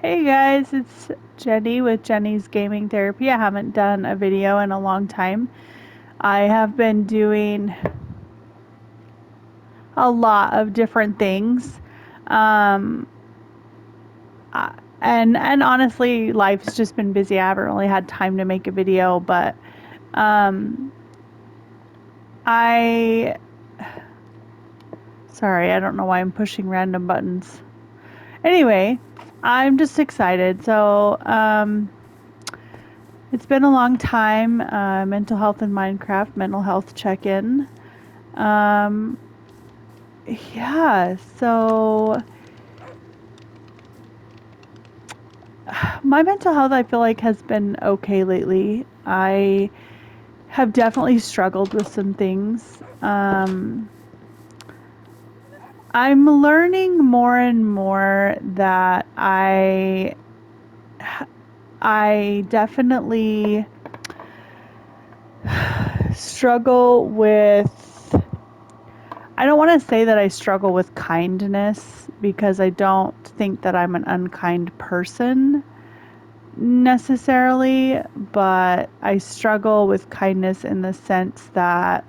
Hey guys, it's Jenny with Jenny's Gaming Therapy. I haven't done a video in a long time. I have been doing a lot of different things. Um, and honestly, life's just been busy. I haven't really had time to make a video, but um, I sorry, I don't know why I'm pushing random buttons. Anyway, I'm just excited. It's been a long time. Mental health in Minecraft, mental health check-in. Um, yeah, so my mental health, I feel like, has been okay lately. I have definitely struggled with some things. I'm learning more and more that I definitely struggle with. I don't want to say that I struggle with kindness because I don't think that I'm an unkind person necessarily, but I struggle with kindness in the sense that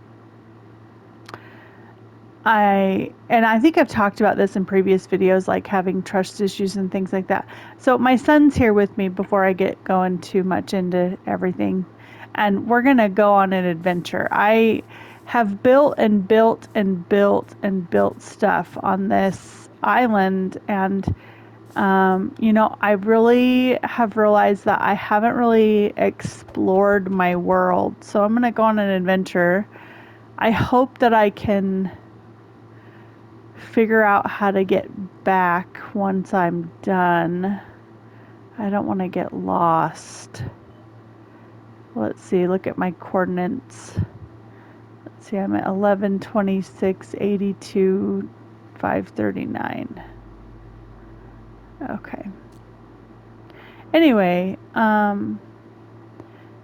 I think I've talked about this in previous videos, like having trust issues and things like that. So my son's here with me before I get going too much into everything, and we're gonna go on an adventure. I have built and built and built and built stuff on this island, and I really have realized that I haven't really explored my world. So I'm gonna go on an adventure. I hope that I can figure out how to get back once I'm done. I don't want to get lost. Let's see, look at my coordinates. Let's see, I'm at 11, 26, 82, 539. Okay. Anyway,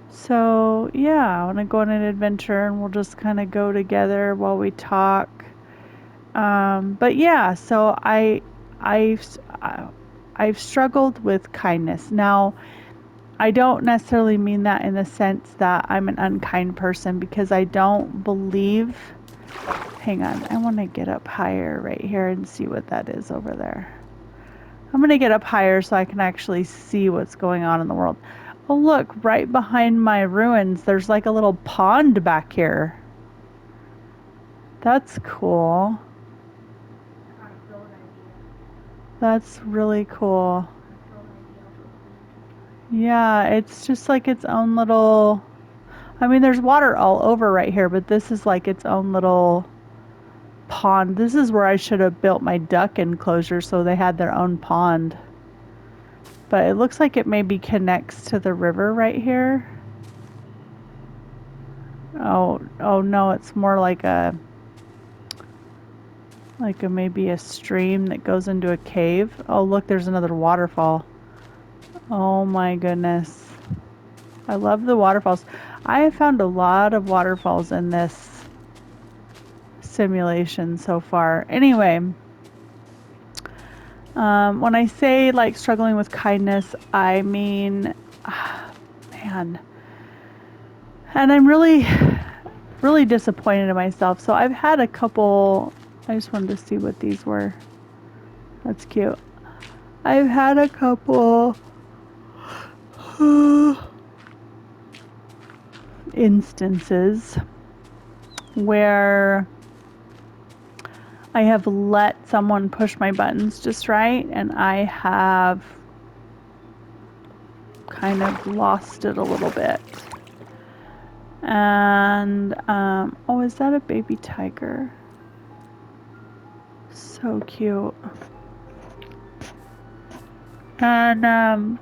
so yeah, I want to go on an adventure and we'll just kind of go together while we talk. But yeah, so I've I've struggled with kindness. Now, I don't necessarily mean that in the sense that I'm an unkind person because I don't believe. Hang on, I want to get up higher right here and see what that is over there. I'm going to get up higher so I can actually see what's going on in the world. Oh, look, right behind my ruins, there's like a little pond back here. That's cool. That's really cool. Yeah, it's just like its own little. I mean, there's water all over right here, but this is like its own little pond. This is where I should have built my duck enclosure so they had their own pond. But it looks like it maybe connects to the river right here. Oh no, it's more like a maybe a stream that goes into a cave. Oh, look, there's another waterfall. Oh my goodness. I love the waterfalls. I have found a lot of waterfalls in this simulation so far. Anyway, when I say like struggling with kindness, I mean, man, and I'm really disappointed in myself. So I've had a couple. I just wanted to see what these were. That's cute. I've had a couple instances where I have let someone push my buttons just right, and I have kind of lost it a little bit. And, oh, is that a baby tiger? So cute. And,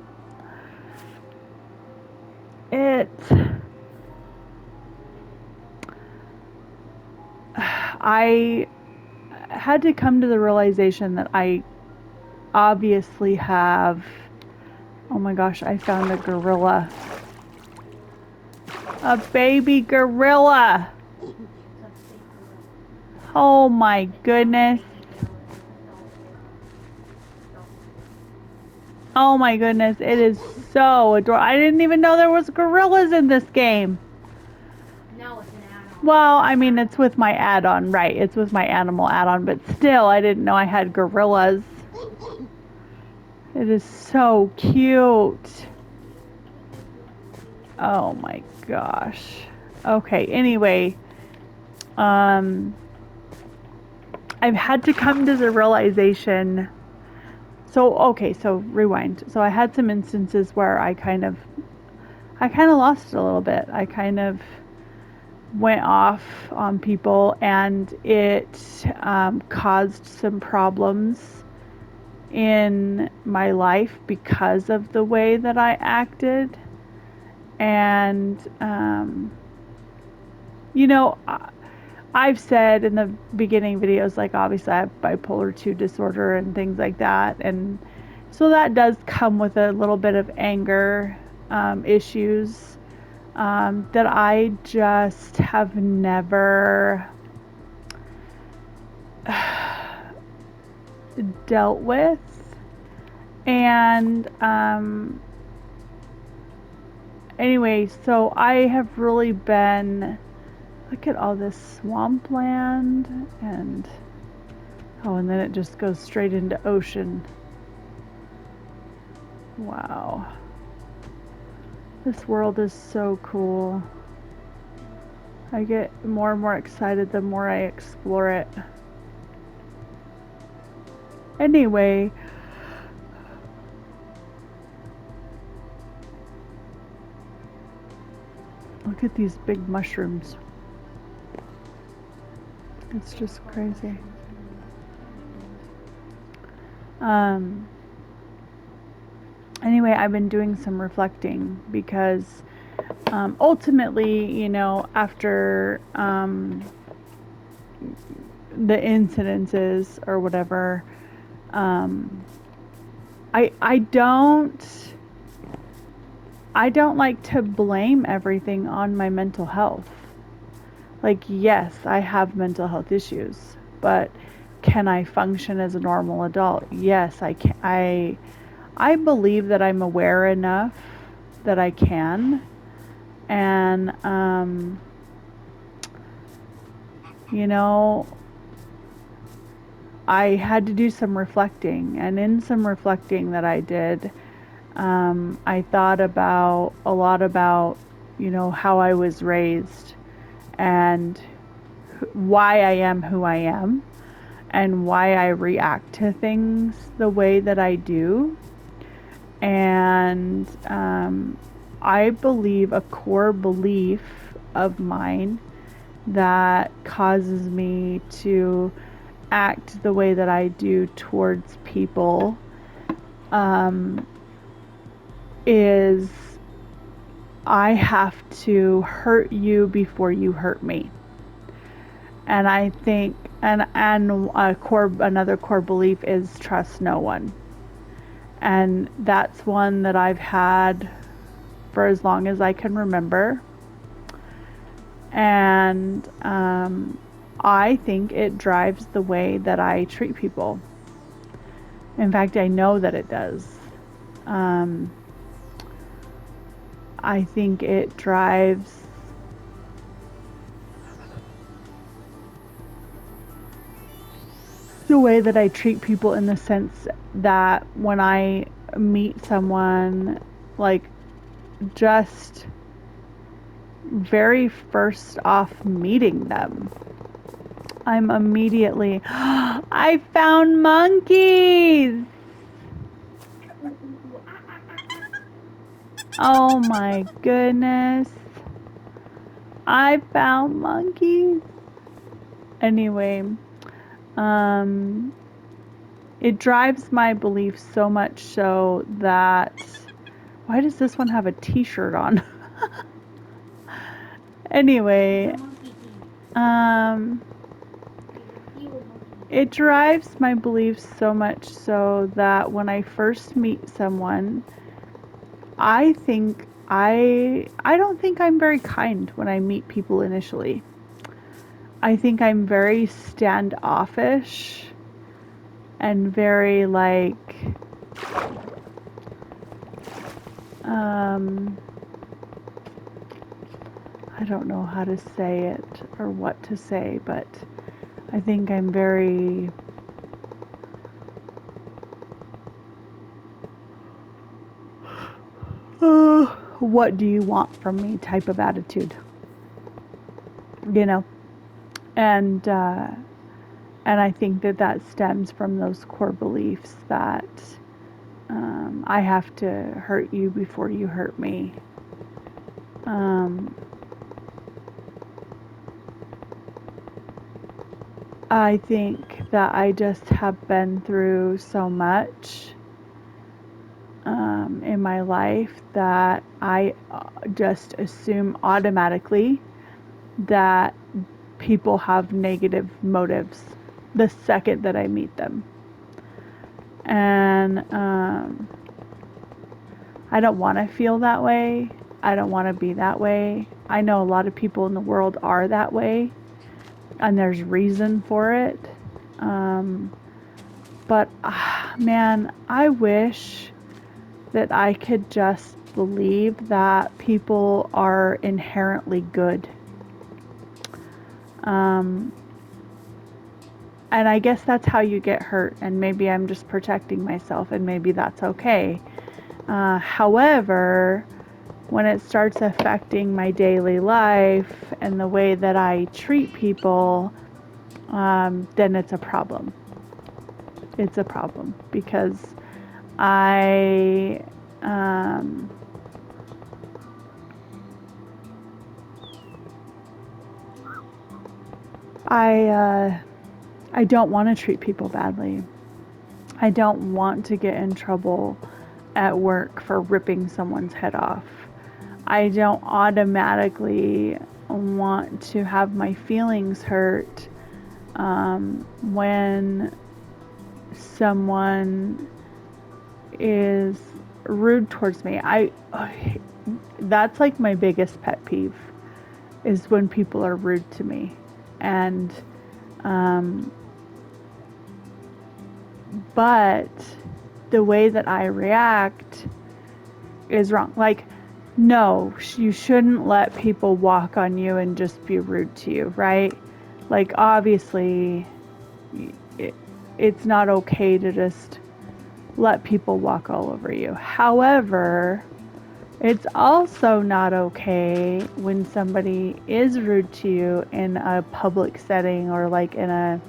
it, I had to come to the realization that I obviously have, oh my gosh, I found a gorilla. A baby gorilla. Oh my goodness. Oh my goodness, it is so adorable. I didn't even know there was gorillas in this game. No, it's an add-on. Well, I mean, it's with my add-on, right? It's with my animal add-on, but still, I didn't know I had gorillas. It is so cute. Oh my gosh. Okay, anyway, I've had to come to the realization. So, okay, so rewind. So I had some instances where I kind of lost it a little bit. I kind of went off on people, and it caused some problems in my life because of the way that I acted. And, you know, I've said in the beginning videos, like, obviously I have bipolar 2 disorder and things like that. And so that does come with a little bit of anger issues that I just have never dealt with. And anyway, so I have really been, look at all this swampland, and oh, and then it just goes straight into ocean. Wow. This world is so cool. I get more and more excited the more I explore it. Anyway, look at these big mushrooms. It's just crazy. Anyway, I've been doing some reflecting because ultimately, you know, after the incidences or whatever, I don't like to blame everything on my mental health. Like, yes, I have mental health issues, but can I function as a normal adult? Yes, I can. I believe that I'm aware enough that I can. And you know, I had to do some reflecting, and in some reflecting that I did, I thought about a lot about, you know, how I was raised and why I am who I am and why I react to things the way that I do. And I believe a core belief of mine that causes me to act the way that I do towards people is I have to hurt you before you hurt me. And I think, and another core belief is trust no one. And that's one that I've had for as long as I can remember. And I think it drives the way that I treat people. In fact, I know that it does. I think it drives the way that I treat people, in the sense that when I meet someone, like, just very first off meeting them, I'm immediately, I found monkeys! Oh my goodness. I found monkeys. Anyway, it drives my belief so much so that, why does this one have a t-shirt on? Anyway, it drives my beliefs so much so that when I first meet someone, I don't think I'm very kind when I meet people initially. I think I'm very standoffish and very, like, um, I don't know how to say it or what to say, but I think I'm very what do you want from me type of attitude, you know? And I think that that stems from those core beliefs that I have to hurt you before you hurt me. I think that I just have been through so much in my life that I just assume automatically that people have negative motives the second that I meet them. And I don't want to feel that way. I don't want to be that way. I know a lot of people in the world are that way, and there's reason for it. But man, I wish that I could just believe that people are inherently good. And I guess that's how you get hurt, and maybe I'm just protecting myself, and maybe that's okay. However, when it starts affecting my daily life and the way that I treat people, then it's a problem. It's a problem because I I don't want to treat people badly. I don't want to get in trouble at work for ripping someone's head off. I don't automatically want to have my feelings hurt when someone is rude towards me. That's like my biggest pet peeve is when people are rude to me. And but the way that I react is wrong. Like, no, you shouldn't let people walk on you and just be rude to you, right? Like, obviously, it's not okay to just let people walk all over you. However, it's also not okay when somebody is rude to you in a public setting or like in a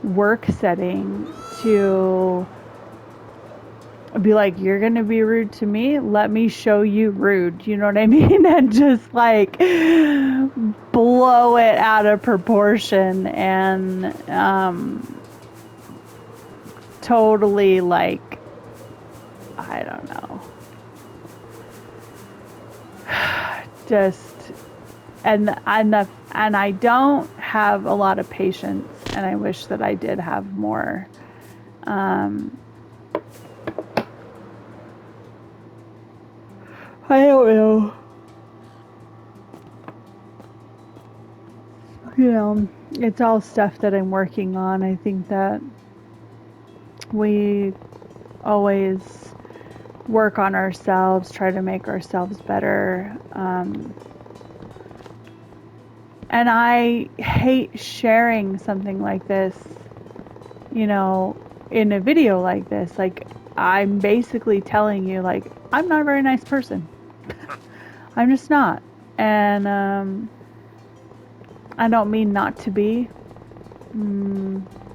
work setting to be like, you're gonna be rude to me, let me show you rude, you know what I mean? And just like blow it out of proportion and totally like, I don't know, just and I don't have a lot of patience, and I wish that I did have more. I don't know. You know, it's all stuff that I'm working on. I think that we always work on ourselves, try to make ourselves better. And I hate sharing something like this, you know, in a video like this. Like, I'm basically telling you, like, I'm not a very nice person. I'm just not. And I don't mean not to be,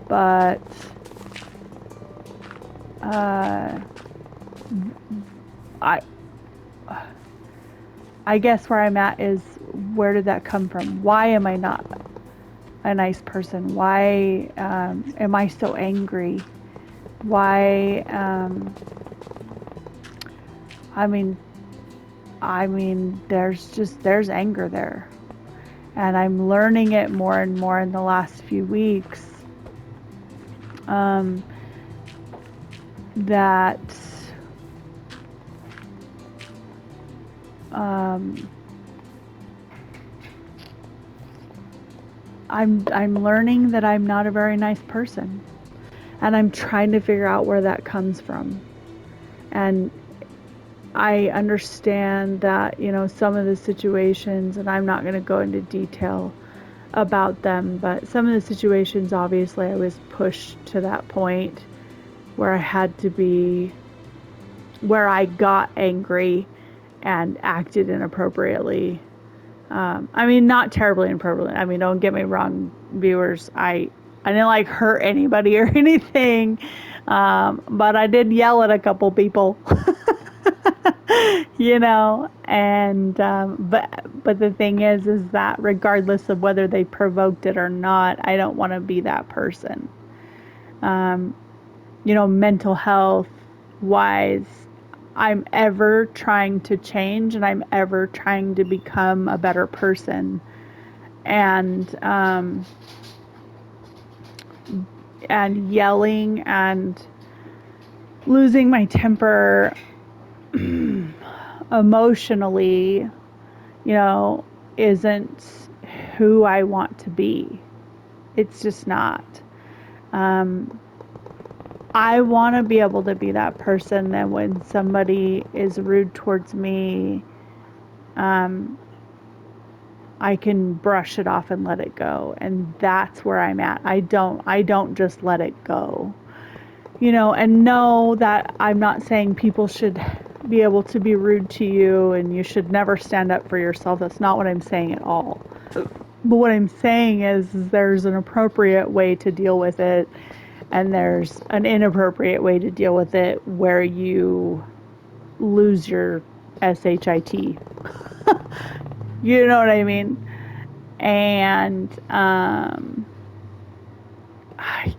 but I guess where I'm at is, where did that come from? Why am I not a nice person? Why am I so angry? Why I mean there's anger there. And I'm learning it more and more in the last few weeks. That I'm learning that I'm not a very nice person, and I'm trying to figure out where that comes from. And I understand that, some of the situations, and I'm not going to go into detail about them, but some of the situations, obviously, I was pushed to that point where I had to be, where I got angry and acted inappropriately. I mean, not terribly inappropriately. I mean, don't get me wrong, viewers. I didn't like hurt anybody or anything, but I did yell at a couple people. And but the thing is that regardless of whether they provoked it or not, I don't want to be that person. um, Mental health wise, I'm ever trying to change and I'm ever trying to become a better person. And yelling and losing my temper emotionally, isn't who I want to be. It's just not. I want to be able to be that person that when somebody is rude towards me, I can brush it off and let it go. And that's where I'm at. I don't just let it go. And know that I'm not saying people should be able to be rude to you and you should never stand up for yourself. That's not what I'm saying at all. But what I'm saying is there's an appropriate way to deal with it and there's an inappropriate way to deal with it where you lose your SHIT. You know what I mean? And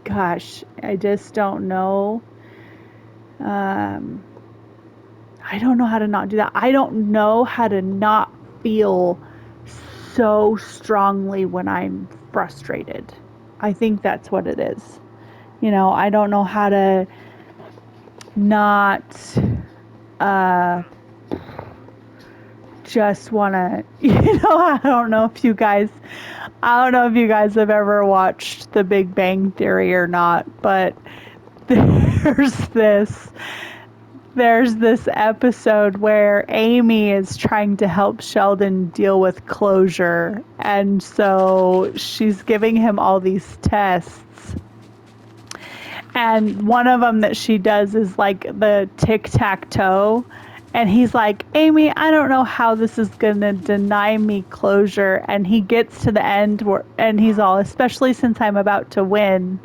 gosh, I just don't know. I don't know how to not do that. I don't know how to not feel so strongly when I'm frustrated. I think that's what it is. I don't know how to not just want to, I don't know if you guys have ever watched The Big Bang Theory or not, but there's this episode where Amy is trying to help Sheldon deal with closure, and so she's giving him all these tests. And one of them that she does is like the tic-tac-toe. And he's like, Amy, I don't know how this is going to deny me closure. And he gets to the end and he's all, especially since I'm about to win.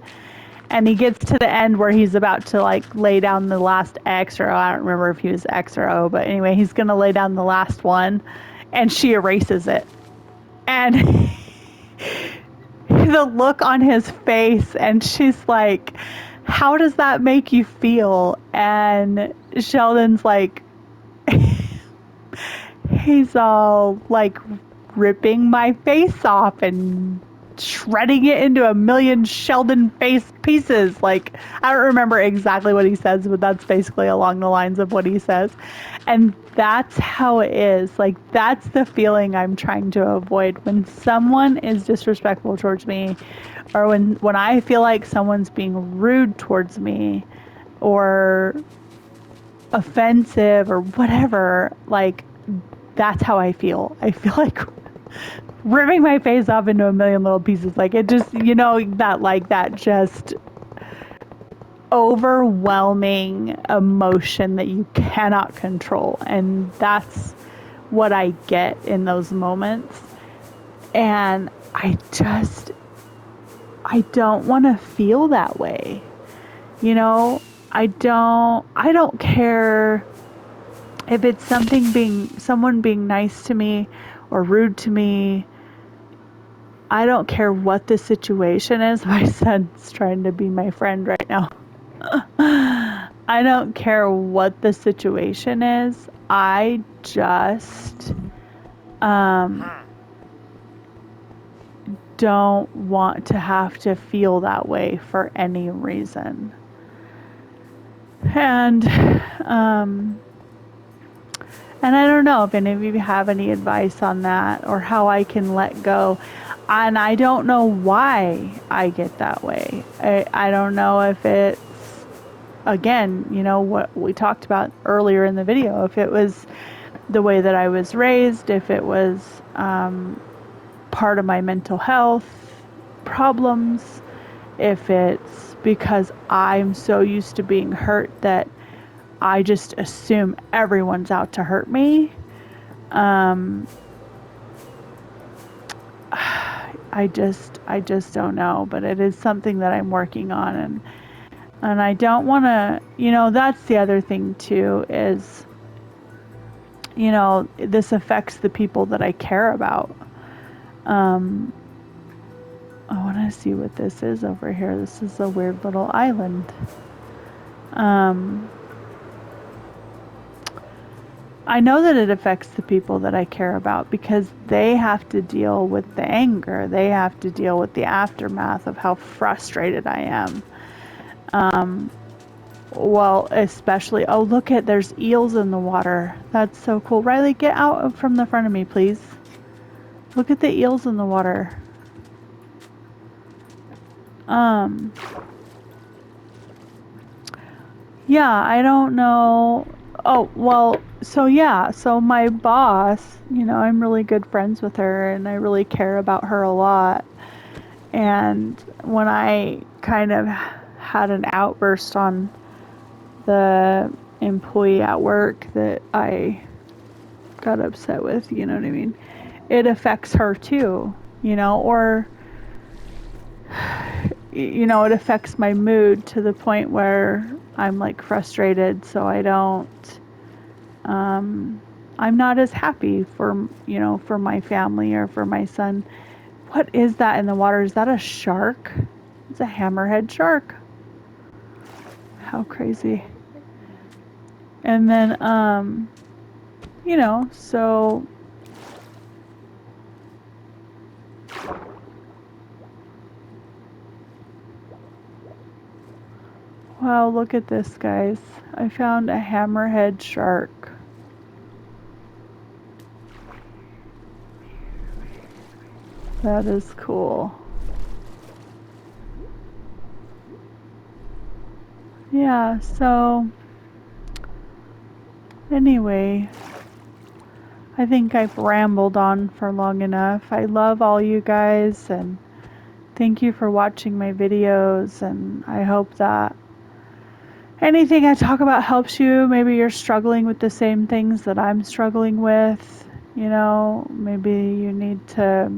And he gets to the end where he's about to like lay down the last X, or I don't remember if he was X or O, but anyway, he's going to lay down the last one. And she erases it. And the look on his face, and she's like, how does that make you feel? And Sheldon's like, he's all like ripping my face off and shredding it into a million Sheldon face pieces. Like, I don't remember exactly what he says, but that's basically along the lines of what he says. And that's how it is. Like, that's the feeling I'm trying to avoid when someone is disrespectful towards me, or when I feel like someone's being rude towards me or offensive or whatever. Like, that's how I feel. I feel like ripping my face off into a million little pieces. Like, it just, that just overwhelming emotion that you cannot control. And that's what I get in those moments. And I don't want to feel that way. I don't care if it's someone being nice to me or rude to me. I don't care what the situation is. My son's trying to be my friend right now. I don't care what the situation is. I just don't want to have to feel that way for any reason. And I don't know if any of you have any advice on that or how I can let go. And I don't know why I get that way. I don't know if it's again, what we talked about earlier in the video, if it was the way that I was raised, if it was part of my mental health problems, if it's because I'm so used to being hurt that I just assume everyone's out to hurt me. I just don't know, but it is something that I'm working on, and I don't want to, that's the other thing too, is, this affects the people that I care about. I want to see what this is over here. This is a weird little island. I know that it affects the people that I care about because they have to deal with the anger. They have to deal with the aftermath of how frustrated I am. Well, especially, oh, look there's eels in the water. That's so cool. Riley, get out from the front of me, please. Look at the eels in the water. Yeah, I don't know. Oh, well, so my boss, I'm really good friends with her and I really care about her a lot. And when I kind of had an outburst on the employee at work that I got upset with, you know what I mean? It affects her too, or, it affects my mood to the point where I'm like frustrated, so I don't, I'm not as happy for my family or for my son. What is that in the water? Is that a shark? It's a hammerhead shark. How crazy. And then, so wow, look at this, guys. I found a hammerhead shark. That is cool. Yeah, so anyway, I think I've rambled on for long enough. I love all you guys and thank you for watching my videos, and I hope that anything I talk about helps you. Maybe you're struggling with the same things that I'm struggling with. Maybe you need to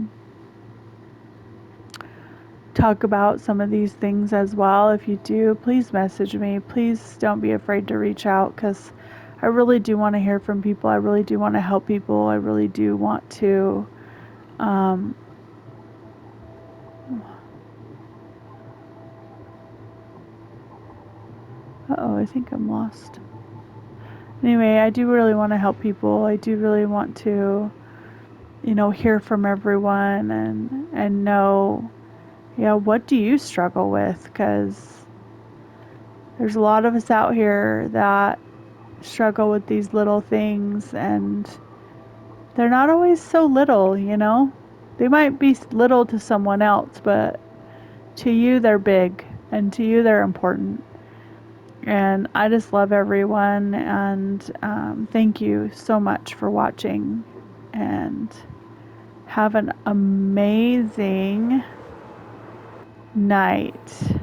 talk about some of these things as well. If you do, please message me. Please don't be afraid to reach out, because I really do want to hear from people. I really do want to help people. I really do want to uh-oh, I think I'm lost. Anyway, I do really want to help people. I do really want to, hear from everyone and know, what do you struggle with? Because there's a lot of us out here that struggle with these little things, and they're not always so little, They might be little to someone else, but to you they're big, and to you they're important. And I just love everyone, and thank you so much for watching, and have an amazing night.